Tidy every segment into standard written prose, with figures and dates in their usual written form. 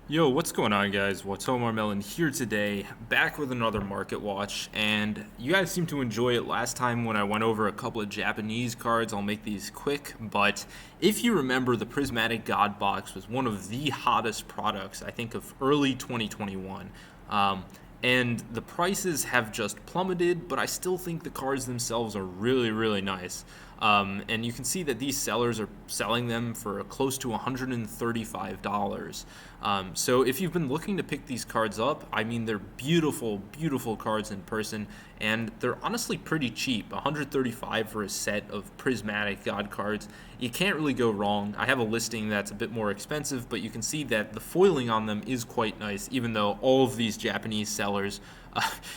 Yo, what's going on, guys? Watomarmelon here today, back with another Market Watch, and you guys seem to enjoy it last time when I went over a couple of Japanese cards. I'll make these quick, but if you remember, the Prismatic God Box was one of the hottest products, I think, of early 2021. And the prices have just plummeted, but I still think the cards themselves are really, really nice. And you can see that these sellers are selling them for close to $135. So if you've been looking to pick these cards up, I mean, they're beautiful, beautiful cards in person, and they're honestly pretty cheap. $135 for a set of Prismatic God cards. You can't really go wrong. I have a listing that's a bit more expensive, but you can see that the foiling on them is quite nice, even though all of these Japanese sellers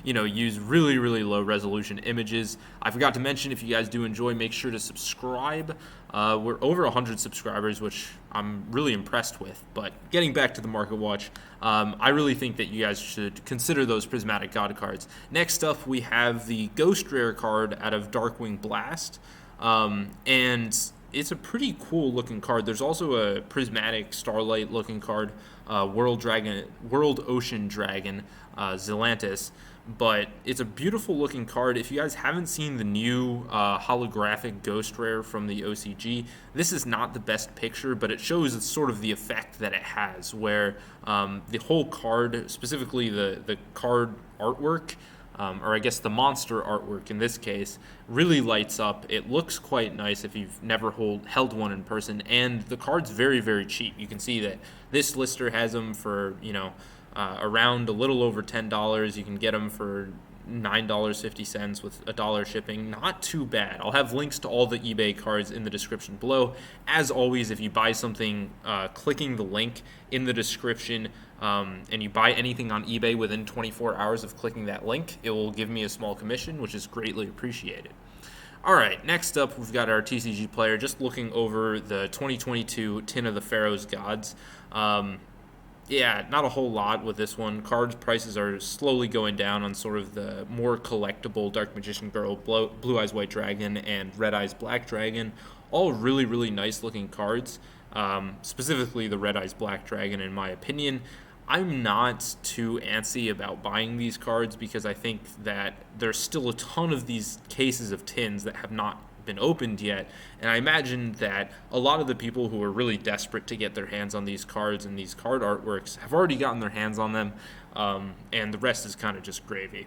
use really, really low resolution images. I forgot to mention, if you guys do enjoy, make sure to subscribe. We're over 100 subscribers, which I'm really impressed with. But getting back to the Market Watch, I really think that you guys should consider those Prismatic God cards. Next up, we have the Ghost Rare card out of Darkwing Blast. And it's a pretty cool looking card. There's also a Prismatic Starlight looking card, World Ocean Dragon, Zelantis. But it's a beautiful looking card. If you guys haven't seen the new holographic Ghost Rare from the OCG, this is not the best picture, but it shows sort of the effect that it has, where the whole card, specifically the card artwork, or I guess the monster artwork in this case, really lights up. It looks quite nice if you've never held one in person, and the card's very, very cheap. You can see that this lister has them for, around a little over $10. You can get them for $9.50 with $1 shipping. Not too bad. I'll have links to all the eBay cards in the description below. As always, if you buy something, clicking the link in the description, and you buy anything on eBay within 24 hours of clicking that link, it will give me a small commission, which is greatly appreciated. All right, next up, we've got our TCG Player, just looking over the 2022 Tin of the Pharaoh's Gods. Yeah, not a whole lot with this one. Cards prices are slowly going down on sort of the more collectible Dark Magician Girl, Blue Eyes White Dragon, and Red Eyes Black Dragon. All really, really nice looking cards. Specifically the Red Eyes Black Dragon, in my opinion. I'm not too antsy about buying these cards because I think that there's still a ton of these cases of tins that have not been opened yet, and I imagine that a lot of the people who are really desperate to get their hands on these cards and these card artworks have already gotten their hands on them, and the rest is kind of just gravy.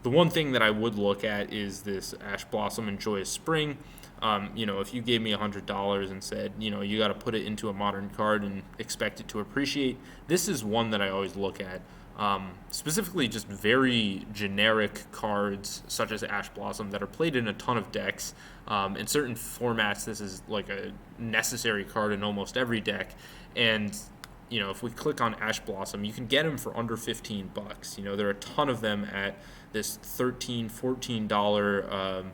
The one thing that I would look at is this Ash Blossom and Joyous Spring. If you gave me $100 and said, you got to put it into a modern card and expect it to appreciate, this is one that I always look at. Specifically just very generic cards such as Ash Blossom that are played in a ton of decks. In certain formats, this is like a necessary card in almost every deck. And if we click on Ash Blossom, you can get them for under $15. There are a ton of them at this $13, $14,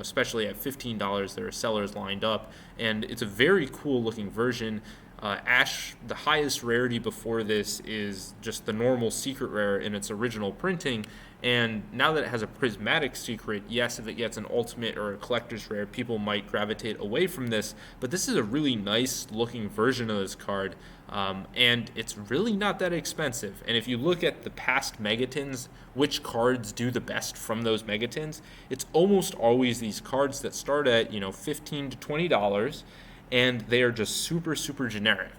especially at $15, there are sellers lined up. And it's a very cool looking version. Ash, the highest rarity before this is just the normal secret rare in its original printing, and now that it has a prismatic secret, yes, if it gets an ultimate or a collector's rare, people might gravitate away from this, but this is a really nice looking version of this card, and it's really not that expensive. And if you look at the past Megatins, which cards do the best from those Megatins, it's almost always these cards that start at $15 to $20, and they are just super, super generic.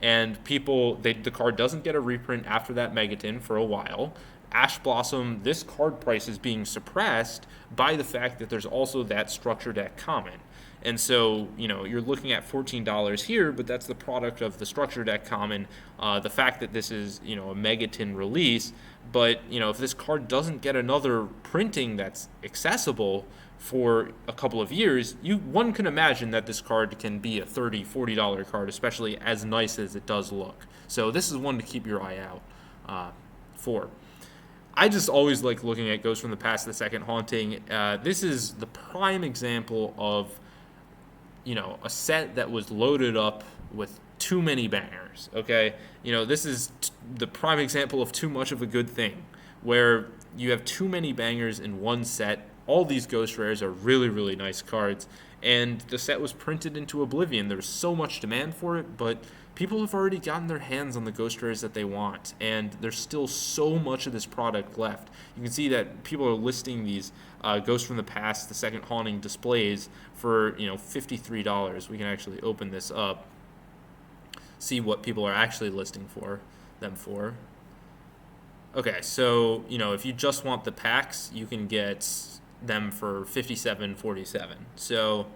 And the card doesn't get a reprint after that Megatin for a while. Ash Blossom, this card price is being suppressed by the fact that there's also that structure deck common. And so, you're looking at $14 here, but that's the product of the structure deck common, the fact that this is, a Megatin release. But, if this card doesn't get another printing that's accessible for a couple of years, one can imagine that this card can be a $30, $40 card, especially as nice as it does look. So this is one to keep your eye out for. I just always like looking at Ghosts from the Past, the Second Haunting. This is the prime example of, a set that was loaded up with too many bangers, okay? This is the prime example of too much of a good thing, where you have too many bangers in one set All these Ghost Rares are really, really nice cards, and the set was printed into oblivion. There's so much demand for it, but people have already gotten their hands on the Ghost Rares that they want, and there's still so much of this product left. You can see that people are listing these Ghosts from the Past, the Second Haunting displays for $53. We can actually open this up, see what people are actually listing them for. Okay, so if you just want the packs, you can get them for $57.47. So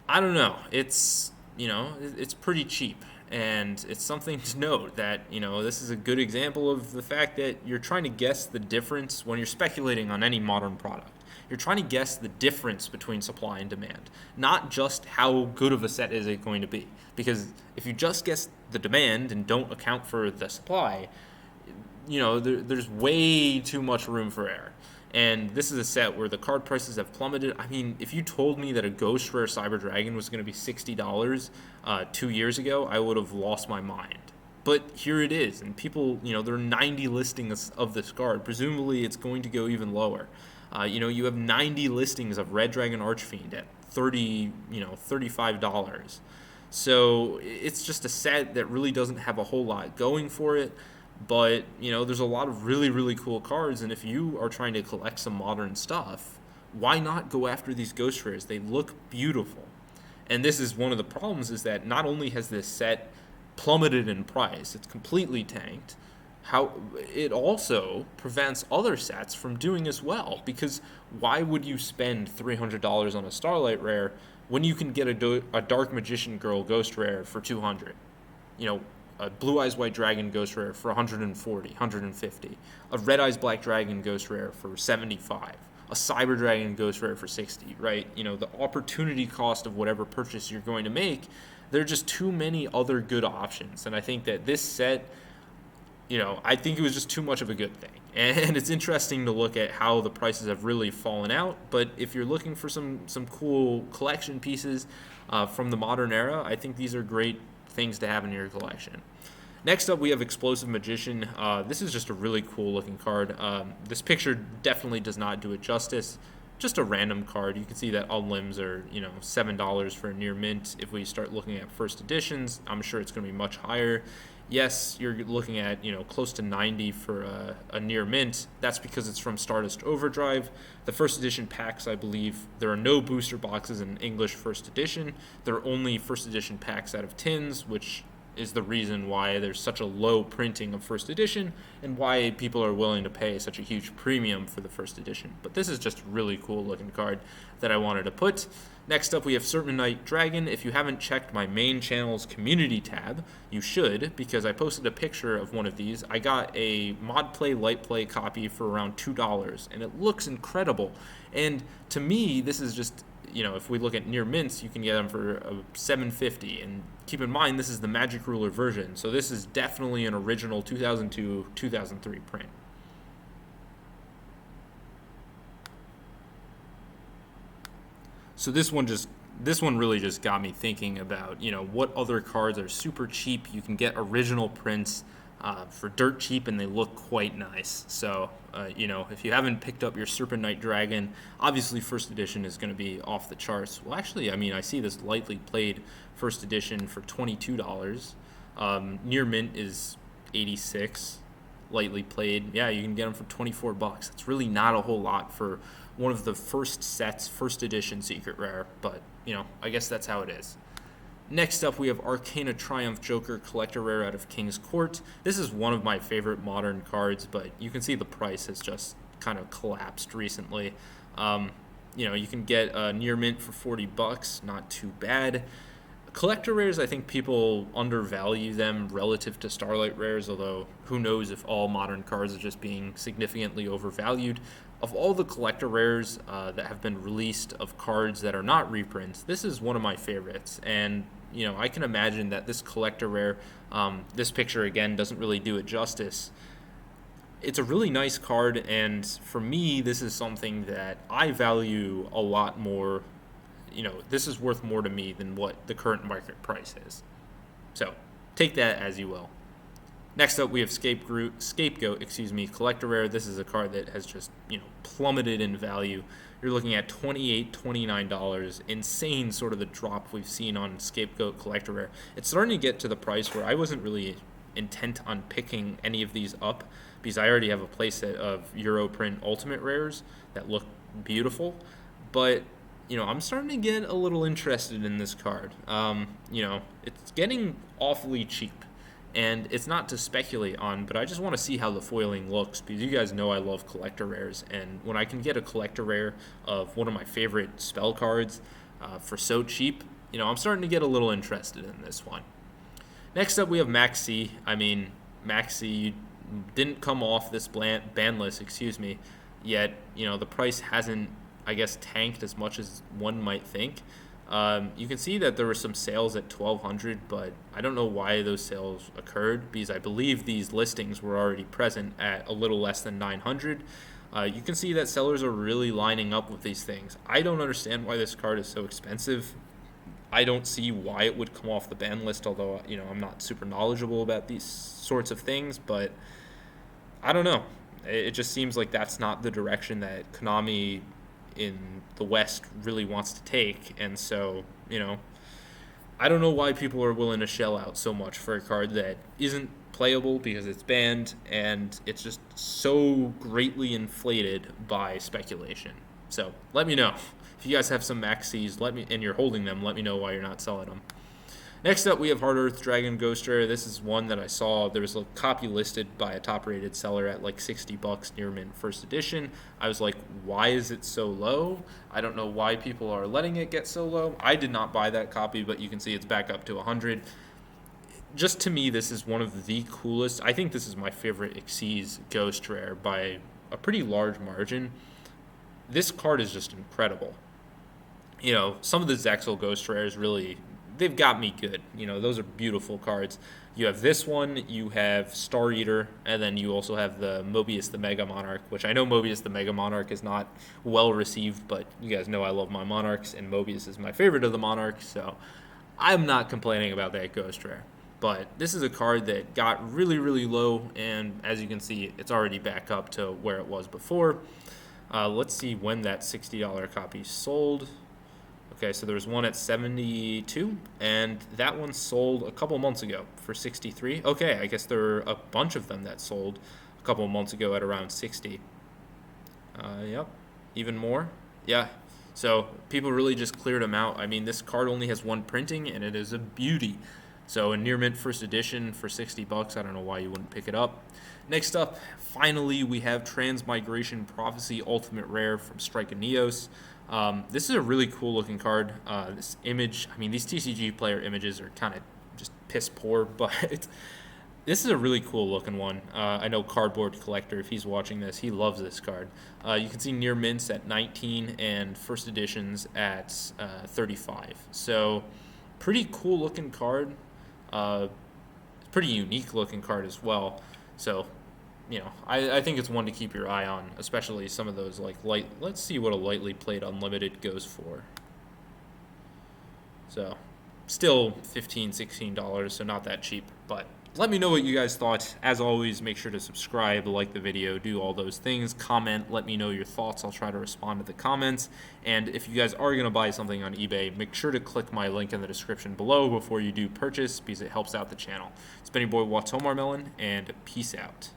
I don't know. It's it's pretty cheap, and it's something to note that this is a good example of the fact that you're trying to guess the difference when you're speculating on any modern product. You're trying to guess the difference between supply and demand, not just how good of a set is it going to be. Because if you just guess the demand and don't account for the supply, there's way too much room for error. And this is a set where the card prices have plummeted. I mean, if you told me that a Ghost Rare Cyber Dragon was going to be $60 2 years ago, I would have lost my mind. But here it is, and people, there are 90 listings of this card. Presumably, it's going to go even lower. You have 90 listings of Red Dragon Archfiend at $35. So it's just a set that really doesn't have a whole lot going for it. But, there's a lot of really, really cool cards, and if you are trying to collect some modern stuff, why not go after these Ghost Rares? They look beautiful. And this is one of the problems, is that not only has this set plummeted in price, it's completely tanked, it also prevents other sets from doing as well. Because why would you spend $300 on a Starlight Rare when you can get a Dark Magician Girl Ghost Rare for $200? A Blue Eyes White Dragon Ghost Rare for $140, $150. A Red Eyes Black Dragon Ghost Rare for $75. A Cyber Dragon Ghost Rare for $60, right? The opportunity cost of whatever purchase you're going to make, there are just too many other good options. And I think that this set, I think it was just too much of a good thing. And it's interesting to look at how the prices have really fallen out. But if you're looking for some cool collection pieces from the modern era, I think these are great things to have in your collection. Next up, we have Explosive Magician. This is just a really cool looking card. This picture definitely does not do it justice. Just a random card. You can see that all limbs are $7 for a near mint. If we start looking at first editions, I'm sure it's going to be much higher. Yes, you're looking at close to 90 for a near mint. That's because it's from Stardust Overdrive. The first edition packs, I believe, there are no booster boxes in English first edition. There are only first edition packs out of tins, which is the reason why there's such a low printing of first edition and why people are willing to pay such a huge premium for the first edition. But this is just a really cool looking card that I wanted to put. Next up, we have Serpent Knight Dragon. If you haven't checked my main channel's community tab, you should, because I posted a picture of one of these. I got a Mod Play Light Play copy for around $2, and it looks incredible. And to me, this is just, if we look at near mints, you can get them for $7.50. And keep in mind, this is the Magic Ruler version, so this is definitely an original 2002-2003 print. So this one really just got me thinking about, what other cards are super cheap. You can get original prints for dirt cheap, and they look quite nice. So, if you haven't picked up your Serpent Knight Dragon, obviously first edition is going to be off the charts. Well, actually, I see this lightly played first edition for $22. Near mint is $86. Lightly played, yeah, you can get them for $24. It's really not a whole lot for one of the first sets, first edition secret rare, but I guess that's how it is. Next up, we have Arcana Triumph Joker Collector Rare out of King's Court. This is one of my favorite modern cards, but you can see the price has just kind of collapsed recently. You can get a near mint for $40, not too bad. Collector rares, I think people undervalue them relative to Starlight rares, although who knows if all modern cards are just being significantly overvalued. Of all the collector rares that have been released of cards that are not reprints, this is one of my favorites. And, I can imagine that this collector rare, this picture again doesn't really do it justice. It's a really nice card, and for me, this is something that I value a lot more. This is worth more to me than what the current market price is. So take that as you will. Next up, we have Scapegoat, Collector Rare. This is a card that has just, plummeted in value. you're looking at $28, $29. Insane sort of the drop we've seen on Scapegoat Collector Rare. It's starting to get to the price where I wasn't really intent on picking any of these up because I already have a playset of Europrint Ultimate Rares that look beautiful. But, I'm starting to get a little interested in this card. It's getting awfully cheap. And it's not to speculate on, but I just want to see how the foiling looks because you guys know I love collector rares. And when I can get a collector rare of one of my favorite spell cards for so cheap, I'm starting to get a little interested in this one. Next up, we have Maxi. Maxi didn't come off this ban list, yet, the price hasn't, I guess, tanked as much as one might think. You can see that there were some sales at $1,200, but I don't know why those sales occurred because I believe these listings were already present at a little less than $900. You can see that sellers are really lining up with these things. I don't understand why this card is so expensive. I don't see why it would come off the ban list, although, I'm not super knowledgeable about these sorts of things, but I don't know. It just seems like that's not the direction that Konami in the West really wants to take, and so I don't know why people are willing to shell out so much for a card that isn't playable because it's banned and it's just so greatly inflated by speculation. So let me know if you guys have some Maxis, and you're holding them, let me know why you're not selling them. Next up, we have Hard Earth Dragon Ghost Rare. This is one that I saw. There was a copy listed by a top-rated seller at like $60 near mint first edition. I was like, why is it so low? I don't know why people are letting it get so low. I did not buy that copy, but you can see it's back up to 100. Just to me, this is one of the coolest. I think this is my favorite Xyz Ghost Rare by a pretty large margin. This card is just incredible. Some of the Zexal Ghost Rares really, they've got me good. Those are beautiful cards. You have this one, you have Star Eater, and then you also have the Mobius the Mega Monarch, which I know Mobius the Mega Monarch is not well received, but you guys know I love my Monarchs, and Mobius is my favorite of the Monarchs, so I'm not complaining about that Ghost Rare. But this is a card that got really, really low, and as you can see, it's already back up to where it was before. Let's see when that $60 copy sold. Okay, so there was one at 72, and that one sold a couple months ago for 63. Okay, I guess there are a bunch of them that sold a couple months ago at around 60. Yep, even more. Yeah, so people really just cleared them out. This card only has one printing, and it is a beauty. So a near mint first edition for $60, I don't know why you wouldn't pick it up. Next up, finally, we have Transmigration Prophecy Ultimate Rare from Strike and Neos. This is a really cool looking card. This image, these TCG Player images are kind of just piss poor, but this is a really cool looking one. I know Cardboard Collector, if he's watching this, he loves this card. You can see near mints at 19 and first editions at 35. So pretty cool looking card. Pretty unique looking card as well. So I think it's one to keep your eye on, especially some of those light. Let's see what a lightly played unlimited goes for. So still $15, $16, so not that cheap, but let me know what you guys thought. As always, make sure to subscribe, like the video, do all those things, comment, let me know your thoughts. I'll try to respond to the comments. And if you guys are going to buy something on eBay, make sure to click my link in the description below before you do purchase because it helps out the channel. It's been your boy Watomarmelon, and peace out.